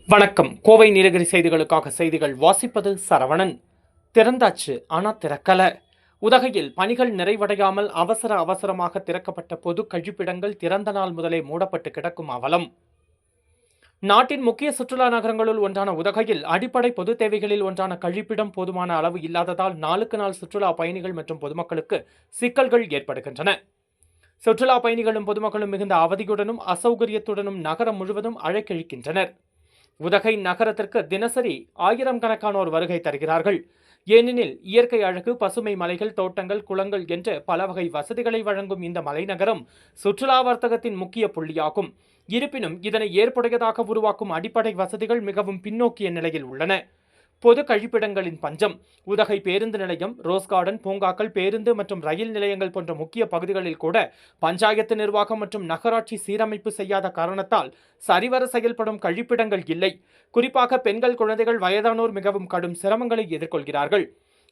வணக்கம். கோவை நீலகிரி செய்திகளுக்காக செய்திகள் வாசிப்பது சரவணன். திறந்தாச்சு, ஆனா திறக்கல. உதகையில் பணிகள் நிறைவடையாமல் அவசரமாக திறக்கப்பட்ட பொது கழிப்பிடங்கள் திறந்த நாள் முதலே மூடப்பட்டு கிடக்கும் அவலம். நாட்டின் முக்கிய சுற்றுலா நகரங்களுள் ஒன்றான உதகையில் அடிப்படை பொது தேவைகளில் ஒன்றான கழிப்பிடம் போதுமான அளவு இல்லாததால் நாளுக்கு நாள் சுற்றுலா பயணிகள் மற்றும் பொதுமக்களுக்கு சிக்கல்கள் ஏற்படுகின்றன. சுற்றுலா பயணிகளும் பொதுமக்களும் மிகுந்த அவதியுடனும் அசௌகரியத்துடனும் நகரம் முழுவதும் அழைக்கழிக்கின்றனர். உதகை நகரத்திற்கு தினசரி ஆயிரக்கணக்கானோர் வருகை தருகிறார்கள். ஏனெனில் இயற்கை அழகு, பசுமை மலைகள், தோட்டங்கள், குளங்கள் என்று பல வகை வசதிகளை வழங்கும் இந்த மலைநகரம் சுற்றுலா வர்த்தகத்தின் முக்கிய புள்ளியாகும். இருப்பினும் இதனை ஏற்புடையதாக உருவாக்கும் அடிப்படை வசதிகள் மிகவும் பின்னோக்கிய நிலையில் உள்ளன. பொது கழிப்பிடங்களின் பஞ்சம். உதகை பேருந்து நிலையம், ரோஸ் கார்டன், பூங்காக்கள், பேருந்து மற்றும் ரயில் நிலையங்கள் போன்ற முக்கிய பகுதிகளில் கூட பஞ்சாயத்து நிர்வாகம் மற்றும் நகராட்சி சீரமைப்பு செய்யாத காரணத்தால் சரிவர செயல்படும் கழிப்பிடங்கள் இல்லை. குறிப்பாக பெண்கள், குழந்தைகள், வயதானோர் மிகவும் கடும் சிரமங்களை எதிர்கொள்கிறார்கள்.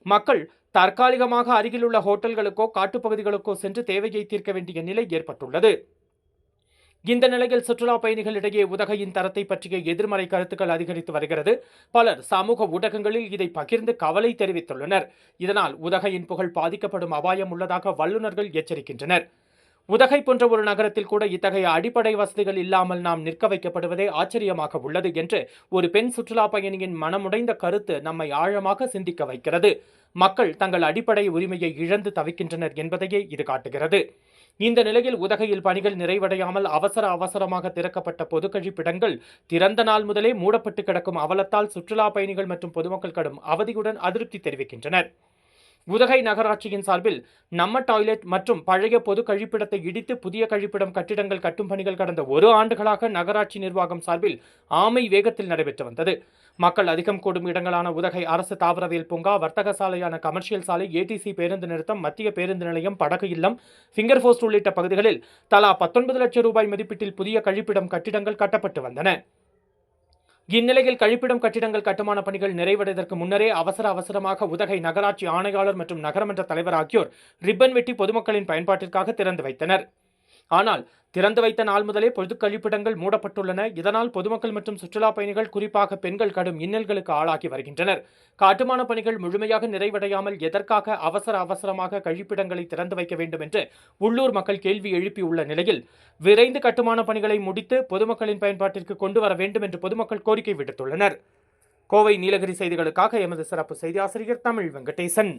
மக்கள் தற்காலிகமாக அருகிலுள்ள ஹோட்டல்களுக்கோ காட்டுப்பகுதிகளுக்கோ சென்று தேவையை தீர்க்க வேண்டிய நிலை ஏற்பட்டுள்ளது. இந்த நிலையில் சுற்றுலா பயணிகளிடையே உதகையின் தரத்தை பற்றிய எதிர்மறை கருத்துக்கள் அதிகரித்து வருகிறது. பலர் சமூக ஊடகங்களில் இதை பகிர்ந்து கவலை தெரிவித்துள்ளனர். இதனால் உதகையின் புகழ் பாதிக்கப்படும் அபாயம் உள்ளதாக வல்லுநர்கள் எச்சரிக்கின்றனர். உதகை போன்ற ஒரு நகரத்தில் கூட இத்தகைய அடிப்படை வசதிகள் இல்லாமல் நாம் நிற்க வைக்கப்படுவதே ஆச்சரியமாக உள்ளது என்று ஒரு பெண் சுற்றுலா பயணியின் மனமுடைந்த கருத்து நம்மை ஆழமாக சிந்திக்க வைக்கிறது. மக்கள் தங்கள் அடிப்படை உரிமையை இழந்து தவிக்கின்றனர் என்பதையே இது காட்டுகிறது. இந்த நிலையில் உதகையில் பணிகள் நிறைவடையாமல் அவசரமாக திறக்கப்பட்ட பொது கழிப்பிடங்கள் திறந்த நாள் முதலே மூடப்பட்டு கிடக்கும் அவலத்தால் சுற்றுலா பயணிகள் மற்றும் பொதுமக்கள் கடும் அவதியுடன் அதிருப்தி தெரிவிக்கின்றனர். உதகை நகராட்சியின் சார்பில் நம்ம டாய்லெட் மற்றும் பழைய பொது கழிப்பிடத்தை இடித்து புதிய கழிப்பிடம் கட்டிடங்கள் கட்டும் பணிகள் கடந்த 1 ஆண்டுகளாக நகராட்சி நிர்வாகம் சார்பில் ஆமை வேகத்தில் நடைபெற்று வந்தது. மக்கள் அதிகம் கூடும் இடங்களான உதகை அரசு தாவரவியல் பூங்கா, வர்த்தக சாலையான கமர்ஷியல் சாலை, ஏடிசி பேருந்து நிறுத்தம், மத்திய பேருந்து நிலையம், படகு இல்லம், ஃபிங்கர் போஸ்ட் உள்ளிட்ட பகுதிகளில் தலா 19 லட்சம் ரூபாய் மதிப்பீட்டில் புதிய கழிப்பிடம் கட்டிடங்கள் கட்டப்பட்டு வந்தன. இந்நிலையில் கழிப்பிடம் கட்டிடங்கள் கட்டுமான பணிகள் நிறைவடைவதற்கு முன்னரே அவசரமாக உதகை நகராட்சி ஆணையாளர் மற்றும் நகரமன்ற தலைவர் ஆகியோர் ரிப்பன் வெட்டி பொதுமக்களின் பயன்பாட்டிற்காக திறந்து வைத்தனர். ஆனால் திறந்து வைத்த நாள் முதலே பொது கழிப்பிடங்கள் மூடப்பட்டுள்ளன. இதனால் பொதுமக்கள் மற்றும் சுற்றுலா பயணிகள், குறிப்பாக பெண்கள் கடும் இன்னல்களுக்கு ஆளாகி வருகின்றனர். கட்டுமான பணிகள் முழுமையாக நிறைவடையாமல் எதற்காக அவசரமாக கழிப்பிடங்களை திறந்து வைக்க வேண்டும் என்று உள்ளூர் மக்கள் கேள்வி எழுப்பியுள்ள நிலையில் விரைந்து கட்டுமான பணிகளை முடித்து பொதுமக்களின் பயன்பாட்டிற்கு கொண்டு வர வேண்டும் என்று பொதுமக்கள் கோரிக்கை விடுத்துள்ளனர். கோவை நீலகிரி செய்திகளுக்காக எமது சிறப்பு செய்தி ஆசிரியர் தமிழ் வெங்கடேசன்.